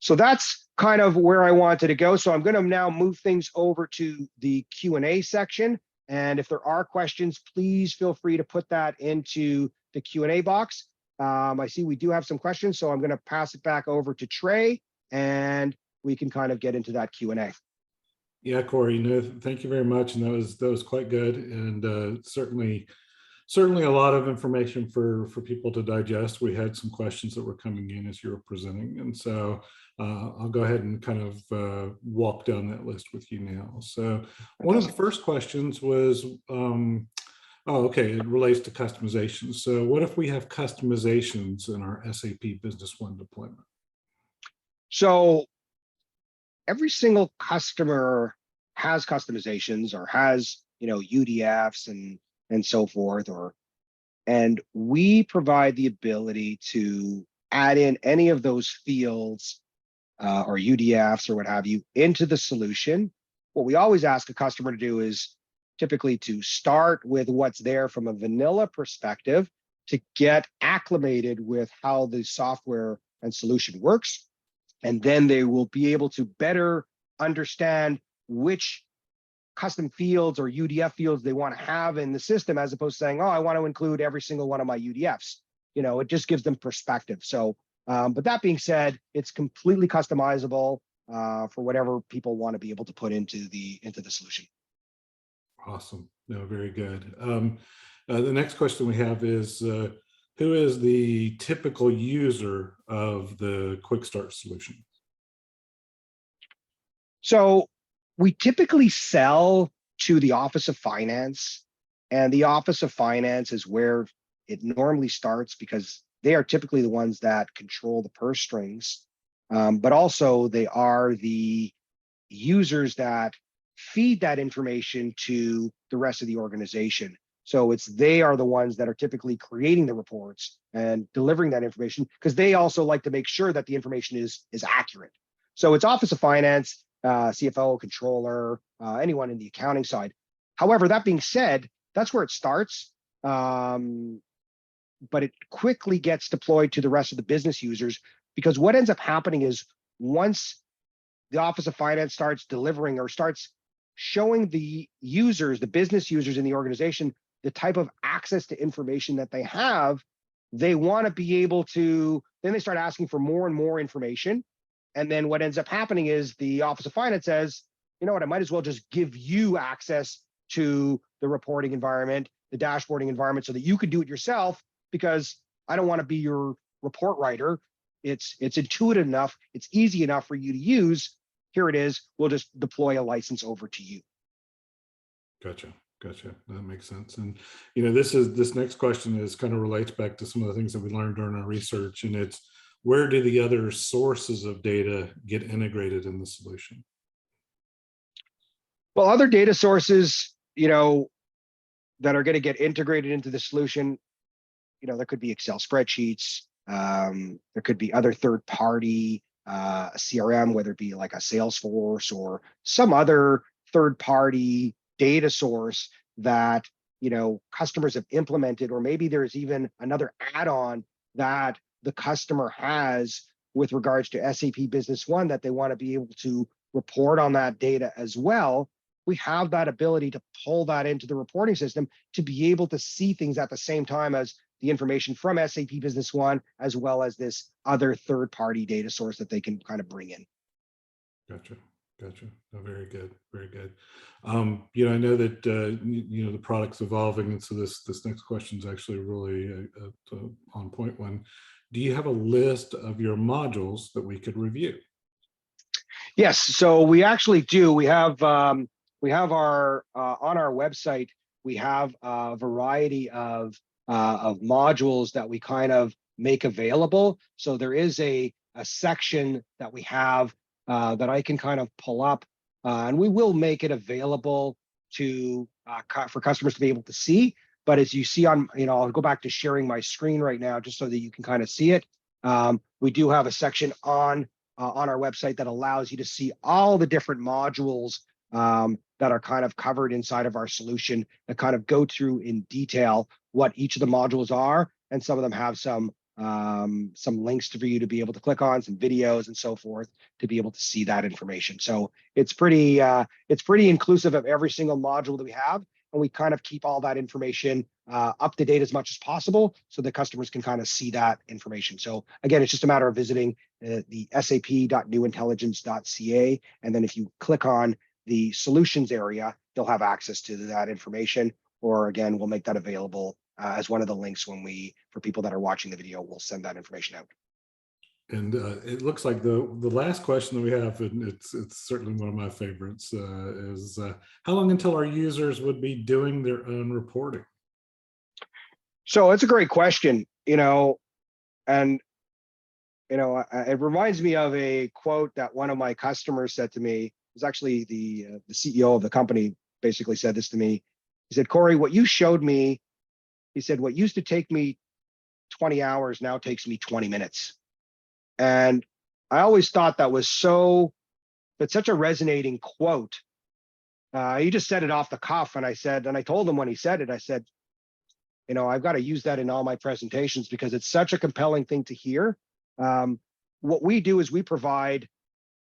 So that's kind of where I wanted to go. So I'm going to now move things over to the Q&A section. And if there are questions, please feel free to put that into the Q&A box. I see we do have some questions, so I'm going to pass it back over to Trey, and we can kind of get into that Q&A. Yeah, Corey, no, thank you very much. And that was quite good, and certainly a lot of information for people to digest. We had some questions that were coming in as you were presenting, and so I'll go ahead and kind of walk down that list with you now. So one of the first questions was, okay, it relates to customization. So what if we have customizations in our SAP Business One deployment? So every single customer has customizations or has, UDFs and so forth, and we provide the ability to add in any of those fields or UDFs or what have you into the solution. What we always ask a customer to do is typically to start with what's there from a vanilla perspective to get acclimated with how the software and solution works. And then they will be able to better understand which custom fields or UDF fields they want to have in the system, as opposed to saying, oh, I want to include every single one of my UDFs. It just gives them perspective. So, but that being said, it's completely customizable for whatever people want to be able to put into the solution. Awesome. No, very good. The next question we have is, who is the typical user of the QuickStart solution? So we typically sell to the Office of Finance, and the Office of Finance is where it normally starts because they are typically the ones that control the purse strings, but also they are the users that feed that information to the rest of the organization. So they are the ones that are typically creating the reports and delivering that information, because they also like to make sure that the information is accurate. So it's Office of Finance, CFO, controller, anyone in the accounting side. However, that being said, that's where it starts, but it quickly gets deployed to the rest of the business users, because what ends up happening is once the Office of Finance starts delivering or starts showing the users, the business users in the organization, the type of access to information that they have, they want to be able to, then they start asking for more and more information. And then what ends up happening is the Office of Finance says, you know what, I might as well just give you access to the reporting environment, the dashboarding environment, so that you can do it yourself, because I don't want to be your report writer. It's intuitive enough, it's easy enough for you to use. Here it is, we'll just deploy a license over to you. Gotcha. That makes sense. And this next question kind of relates back to some of the things that we learned during our research, and it's, where do the other sources of data get integrated in the solution? Well, other data sources, that are going to get integrated into the solution, there could be Excel spreadsheets, there could be other third-party CRM, whether it be like a Salesforce or some other third-party data source that customers have implemented, or maybe there's even another add-on that the customer has with regards to SAP Business One that they want to be able to report on that data as well. We have that ability to pull that into the reporting system to be able to see things at the same time as the information from SAP Business One, as well as this other third-party data source that they can kind of bring in. Gotcha. Oh, very good. I know that the product's evolving, and so this next question is actually really on point one. Do you have a list of your modules that we could review? Yes, so we actually do. We have our on our website, we have a variety of modules that we kind of make available. So there is a section that we have that I can kind of pull up, and we will make it available for customers to be able to see. But as you see on, I'll go back to sharing my screen right now just so that you can kind of see it. We do have a section on our website that allows you to see all the different modules that are kind of covered inside of our solution, that kind of go through in detail what each of the modules are. And some of them have some some links for you to be able to click on, some videos and so forth to be able to see that information. So it's pretty inclusive of every single module that we have, and we kind of keep all that information up to date as much as possible so the customers can kind of see that information. So again, it's just a matter of visiting the sap.newintelligence.ca, and then if you click on the solutions area, they'll have access to that information. Or again, we'll make that available as one of the links for people that are watching the video, we'll send that information out. And it looks like the last question that we have, and it's certainly one of my favorites, is how long until our users would be doing their own reporting? So it's a great question, and it reminds me of a quote that one of my customers said to me. It was actually the CEO of the company basically said this to me. He said, "Corey, what you showed me," he said, "what used to take me 20 hours now takes me 20 minutes." And I always thought that's such a resonating quote. He just said it off the cuff, and I told him when he said it, I said, I've got to use that in all my presentations because it's such a compelling thing to hear. What we do is we provide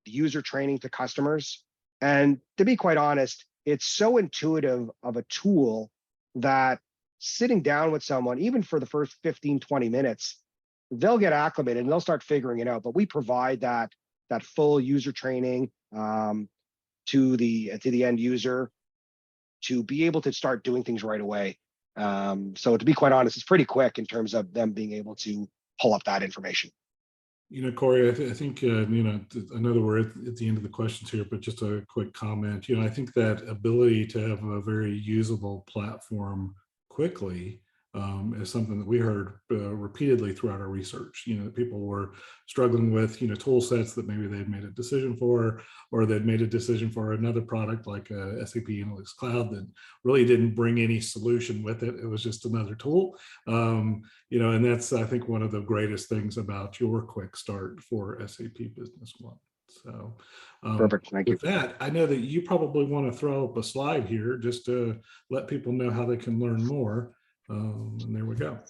the user training to customers. And to be quite honest, it's so intuitive of a tool that sitting down with someone, even for the first 15, 20 minutes, they'll get acclimated and they'll start figuring it out. But we provide that full user training to the end user to be able to start doing things right away. So to be quite honest, it's pretty quick in terms of them being able to pull up that information. Corey, I think, I know that we're at the end of the questions here, but just a quick comment. I think that ability to have a very usable platform quickly is something that we heard repeatedly throughout our research. That people were struggling with, tool sets that maybe they'd made a decision for, or they'd made a decision for another product like SAP Analytics Cloud that really didn't bring any solution with it. It was just another tool. And that's, I think, one of the greatest things about your QuickStart for SAP Business One. So Perfect. Thank you. with that, I know that you probably want to throw up a slide here just to let people know how they can learn more. And there we go.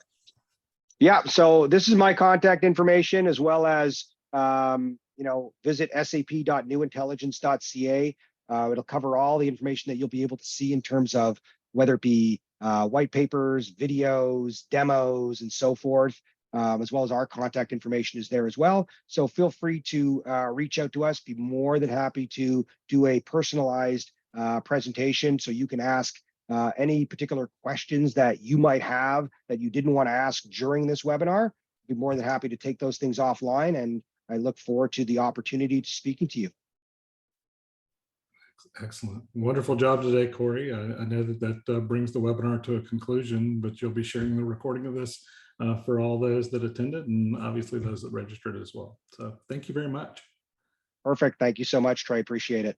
Yeah, so this is my contact information, as well as visit sap.newintelligence.ca. It'll cover all the information that you'll be able to see in terms of whether it be white papers, videos, demos, and so forth, as well as our contact information is there as well. So feel free to reach out to us. Be more than happy to do a personalized presentation so you can ask any particular questions that you might have that you didn't want to ask during this webinar. I'd be more than happy to take those things offline, and I look forward to the opportunity to speaking to you. Excellent. Wonderful job today, Corey. I know that brings the webinar to a conclusion, but you'll be sharing the recording of this for all those that attended and obviously those that registered as well. So thank you very much. Perfect. Thank you so much, Trey. Appreciate it.